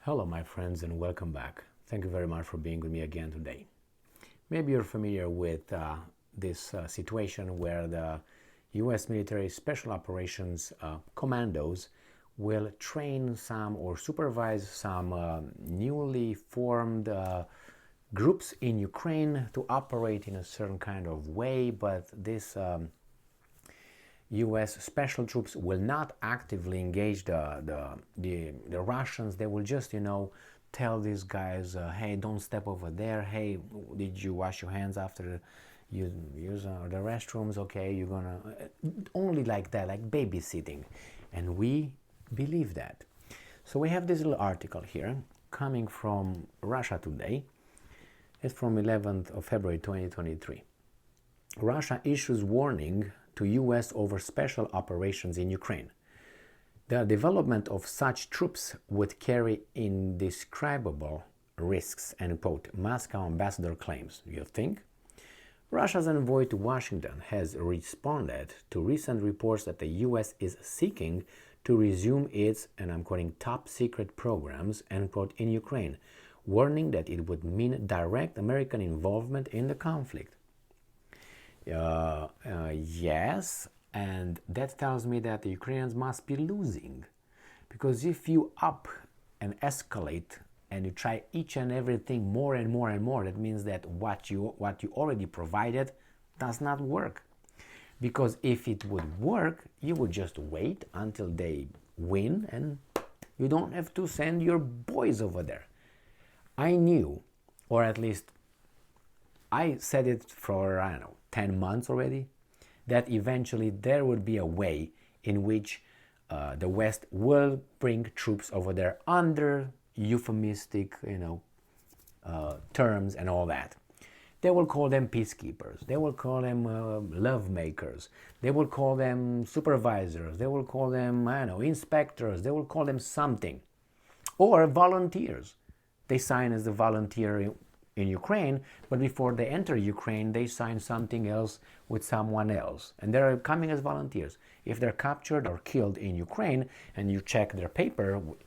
Hello, my friends, and welcome back. Thank you very much for being with me again today. Maybe you're familiar with this situation where the U.S. military special operations commandos will train some or supervise some newly formed groups in Ukraine to operate in a certain kind of way, but this U.S. special troops will not actively engage the Russians. They will just, tell these guys, hey, don't step over there. Hey, did you wash your hands after you use the restrooms? Okay, you're gonna only like that, like babysitting, and we believe that. So we have this little article here coming from Russia Today. It's from 11th of February 2023. Russia issues warning to U.S. over special operations in Ukraine. The development of such troops would carry indescribable risks, end quote, Moscow ambassador claims. You think? Russia's envoy to Washington has responded to recent reports that the U.S. is seeking to resume its, and I'm quoting, top secret programs, end quote, in Ukraine, warning that it would mean direct American involvement in the conflict. Yes, and that tells me that the Ukrainians must be losing, because if you up and escalate and you try each and everything more and more and more, that means that what you already provided does not work. Because if it would work, you would just wait until they win and you don't have to send your boys over there. I knew, or at least I said it for, 10 months already, that eventually there would be a way in which the West will bring troops over there under euphemistic, terms and all that. They will call them peacekeepers. They will call them love makers. They will call them supervisors. They will call them, inspectors. They will call them something. Or volunteers. They sign as a volunteer in Ukraine, but before they enter Ukraine, they sign something else with someone else. And they're coming as volunteers. If they're captured or killed in Ukraine and you check their paperwork,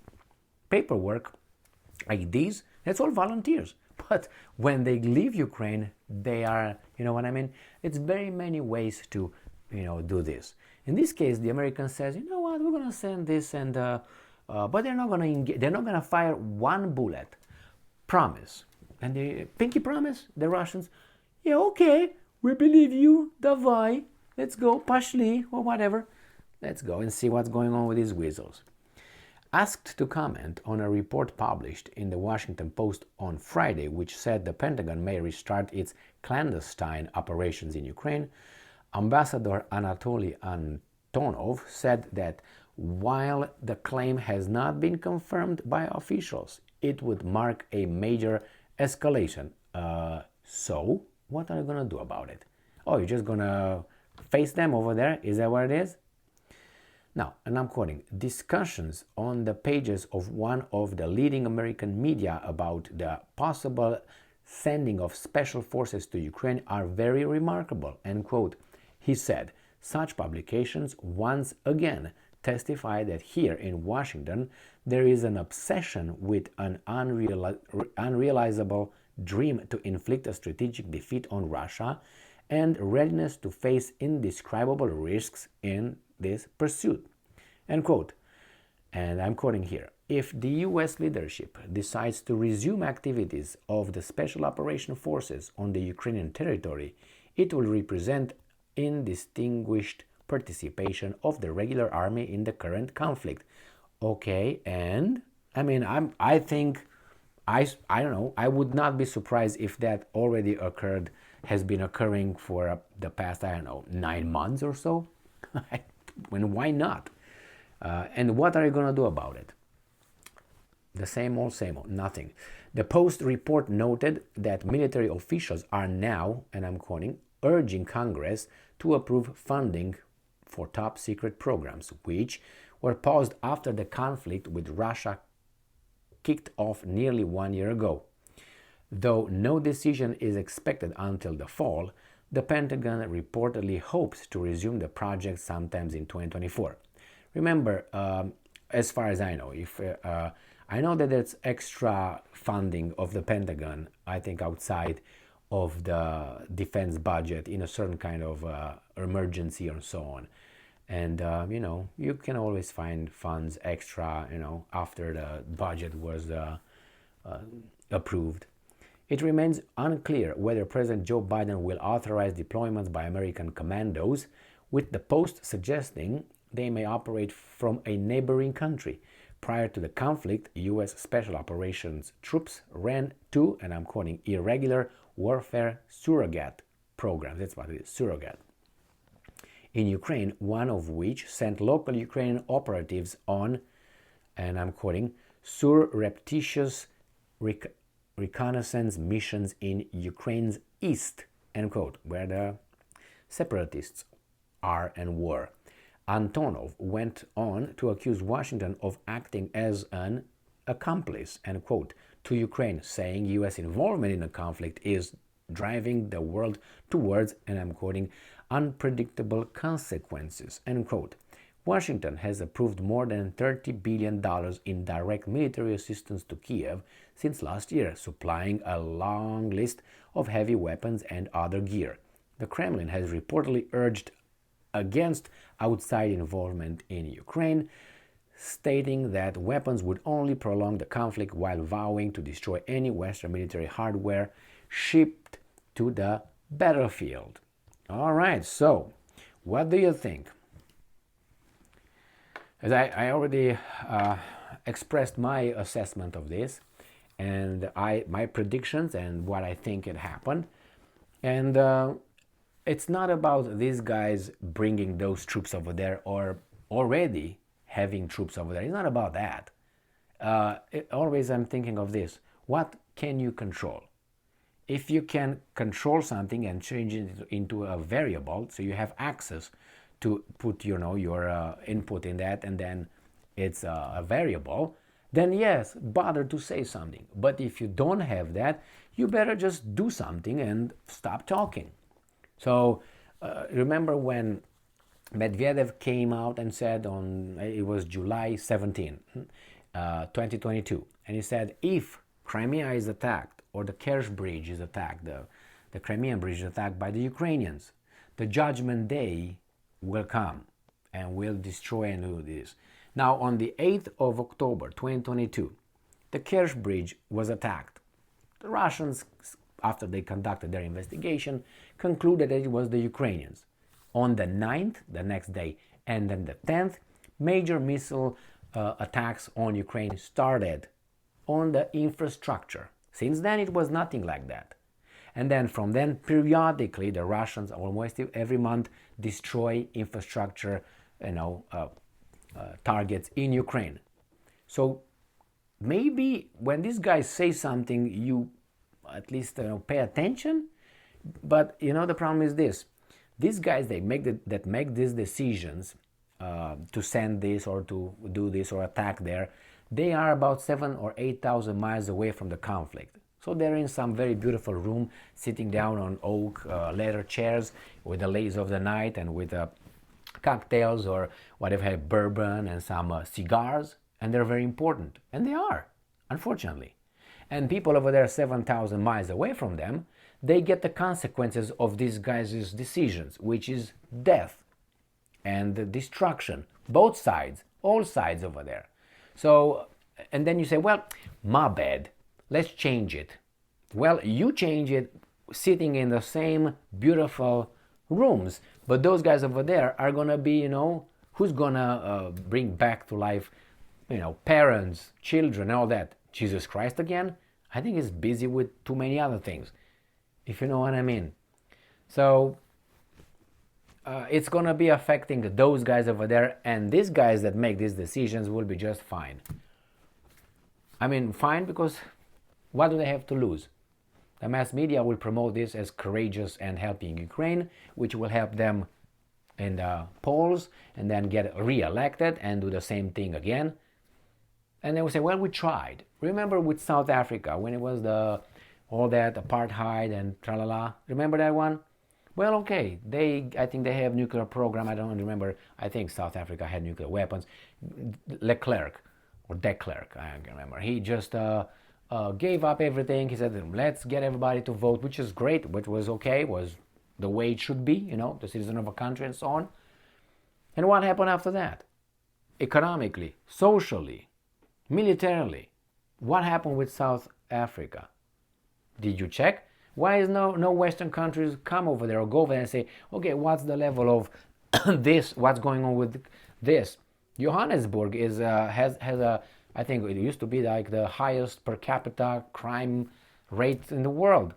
IDs, that's all volunteers. But when they leave Ukraine, they are, you know what I mean? It's very many ways to, do this. In this case, the American says, you know what, we're going to send this, and but they're not going to fire one bullet. Promise. And the pinky promise, the Russians, yeah, okay, we believe you, davai, let's go, pashli, or whatever. Let's go and see what's going on with these weasels. Asked to comment on a report published in the Washington Post on Friday, which said the Pentagon may restart its clandestine operations in Ukraine, Ambassador Anatoly Antonov said that while the claim has not been confirmed by officials, it would mark a major escalation. So, what are you going to do about it? Oh, you're just going to face them over there? Is that what it is? Now, and I'm quoting, discussions on the pages of one of the leading American media about the possible sending of special forces to Ukraine are very remarkable, end quote. He said, such publications once again testify that here in Washington there is an obsession with an unrealizable dream to inflict a strategic defeat on Russia and readiness to face indescribable risks in this pursuit. End quote. And I'm quoting here. If the U.S. leadership decides to resume activities of the Special Operation Forces on the Ukrainian territory, it will represent indistinguished participation of the regular army in the current conflict. Okay, and I mean, I think, I don't know, I would not be surprised if that already occurred, has been occurring for the past, 9 months or so. And why not? And what are you going to do about it? The same old, nothing. The Post report noted that military officials are now, and I'm quoting, urging Congress to approve funding for top secret programs, which were paused after the conflict with Russia kicked off nearly 1 year ago. Though no decision is expected until the fall, the Pentagon reportedly hopes to resume the project sometime in 2024. Remember, as far as I know. If I know that there's extra funding of the Pentagon, I think outside of the defense budget in a certain kind of emergency or so on. And you can always find funds extra, after the budget was approved. It remains unclear whether President Joe Biden will authorize deployments by American commandos, with the Post suggesting they may operate from a neighboring country. Prior to the conflict, U.S. Special Operations troops ran two, and I'm quoting, irregular warfare surrogate programs. That's what it is, surrogate. In Ukraine, one of which sent local Ukrainian operatives on, and I'm quoting, surreptitious reconnaissance missions in Ukraine's east, end quote, where the separatists are and were. Antonov went on to accuse Washington of acting as an accomplice, end quote, to Ukraine, saying U.S. involvement in the conflict is driving the world towards, and I'm quoting, unpredictable consequences, end quote. Washington has approved more than $30 billion in direct military assistance to Kiev since last year, supplying a long list of heavy weapons and other gear. The Kremlin has reportedly urged against outside involvement in Ukraine, stating that weapons would only prolong the conflict while vowing to destroy any Western military hardware shipped to the battlefield. All right, so what do you think? As I already expressed my assessment of this, and my predictions and what I think it happened, and it's not about these guys bringing those troops over there or already having troops over there. It's not about that. Always I'm thinking of this. What can you control? If you can control something and change it into a variable, so you have access to put your input in that, and then it's a variable, then yes, bother to say something. But if you don't have that, you better just do something and stop talking. So remember when Medvedev came out and said it was July 17, 2022, and he said, if Crimea is attacked or the Kerch Bridge is attacked, the Crimean Bridge is attacked by the Ukrainians, the judgment day will come and will destroy and do this. Now on the 8th of October 2022, the Kerch Bridge was attacked. The Russians, after they conducted their investigation, concluded that it was the Ukrainians. On the 9th, the next day, and then the 10th, major missile attacks on Ukraine started on the infrastructure. Since then, it was nothing like that. And then from then, periodically, the Russians almost every month destroy infrastructure, targets in Ukraine. So maybe when these guys say something, you at least pay attention. But the problem is this: these guys that make these decisions to send this or to do this or attack there, they are about 7,000 or 8,000 miles away from the conflict. So they're in some very beautiful room, sitting down on oak leather chairs with the lace of the night and with cocktails or whatever, bourbon and some cigars, and they're very important, and they are, unfortunately. And people over there 7,000 miles away from them, they get the consequences of these guys' decisions, which is death and destruction, both sides, all sides over there. So, and then you say, well, my bad, let's change it. Well, you change it sitting in the same beautiful rooms, but those guys over there are gonna be, who's gonna bring back to life, parents, children, all that? Jesus Christ again? I think he's busy with too many other things, if you know what I mean. So it's gonna be affecting those guys over there, and these guys that make these decisions will be just fine. I mean, fine, because what do they have to lose? The mass media will promote this as courageous and helping Ukraine, which will help them in the polls and then get re-elected and do the same thing again. And they will say, well, we tried. Remember with South Africa when it was all that apartheid and tralala? Remember that one? Well, okay, I think they have nuclear program. I don't remember. I think South Africa had nuclear weapons. Leclerc or Declerc, I don't remember. He just gave up everything. He said, let's get everybody to vote, which is great, which was okay, was the way it should be, the citizen of a country and so on. And what happened after that? Economically, socially, militarily. What happened with South Africa? Did you check? Why is no Western countries come over there or go over there and say, okay, what's the level of this? What's going on with this? Johannesburg has a, I think it used to be like the highest per capita crime rate in the world.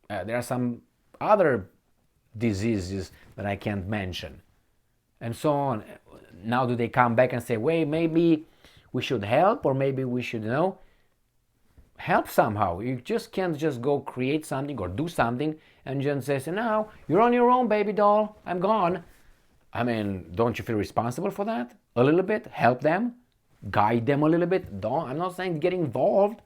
There are some other diseases that I can't mention, and so on. Now do they come back and say, wait, maybe we should help, or maybe we should, help somehow? You just can't just go create something or do something and just say, no, you're on your own, baby doll, I'm gone. I mean, don't you feel responsible for that? A little bit? Help them? Guide them a little bit? I'm not saying get involved.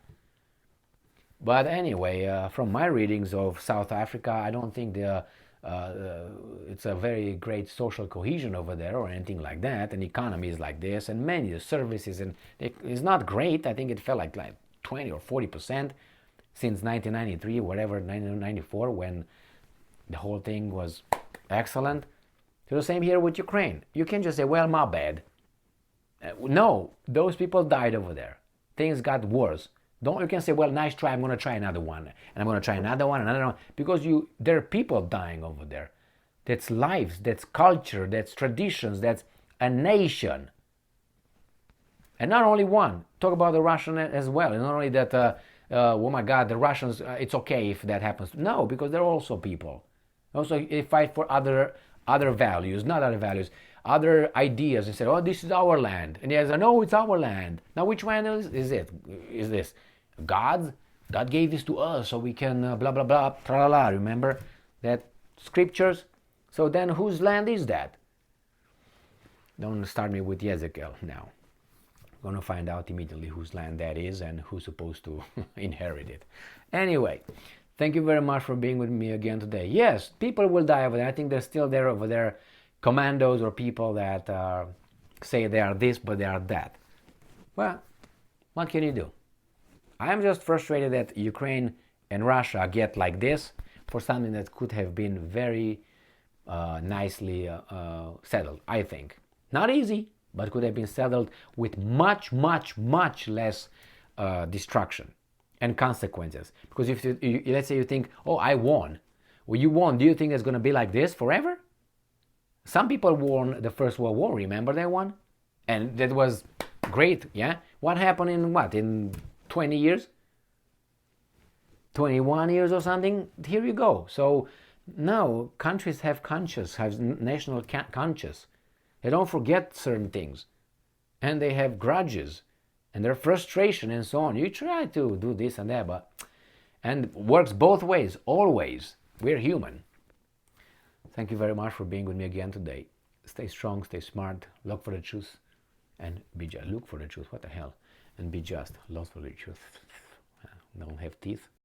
But anyway, from my readings of South Africa, I don't think it's a very great social cohesion over there or anything like that. And economy is like this, and many services, and it's not great. I think it fell like 20 or 40% since 1993, whatever, 1994, when the whole thing was excellent. So the same here with Ukraine. You can't just say, well, my bad. No, those people died over there. Things got worse. You can say, well, nice try, I'm going to try another one. And I'm going to try another one. Because there are people dying over there. That's lives, that's culture, that's traditions, that's a nation. And not only one. Talk about the Russian as well. It's not only that, oh my God, the Russians, it's okay if that happens. No, because they're also people. Also, they fight for other values, not other values, other ideas, and say, oh, this is our land. And he says, no, it's our land. Now, which land is it? Is this God's? God gave this to us so we can blah, blah, blah, tra la la. Remember that scriptures? So then whose land is that? Don't start me with Ezekiel now. I'm going to find out immediately whose land that is and who's supposed to inherit it. Anyway, thank you very much for being with me again today. Yes, people will die over there. I think they're still there over there, commandos or people that say they are this, but they are that. Well, what can you do? I am just frustrated that Ukraine and Russia get like this for something that could have been very nicely settled, I think. Not easy, but could have been settled with much, much, much less destruction and consequences. Because if let's say you think, oh, I won. Well, you won. Do you think it's going to be like this forever? Some people won the First World War. Remember that one? And that was great, yeah? What happened in 20 years? 21 years or something? Here you go. So now countries have conscience, have national conscience. They don't forget certain things. And they have grudges and their frustration and so on. You try to do this and that, and works both ways, always. We're human. Thank you very much for being with me again today. Stay strong, stay smart, look for the truth, and be just. Look for the truth, what the hell? And be just. Look for the truth. Don't have teeth.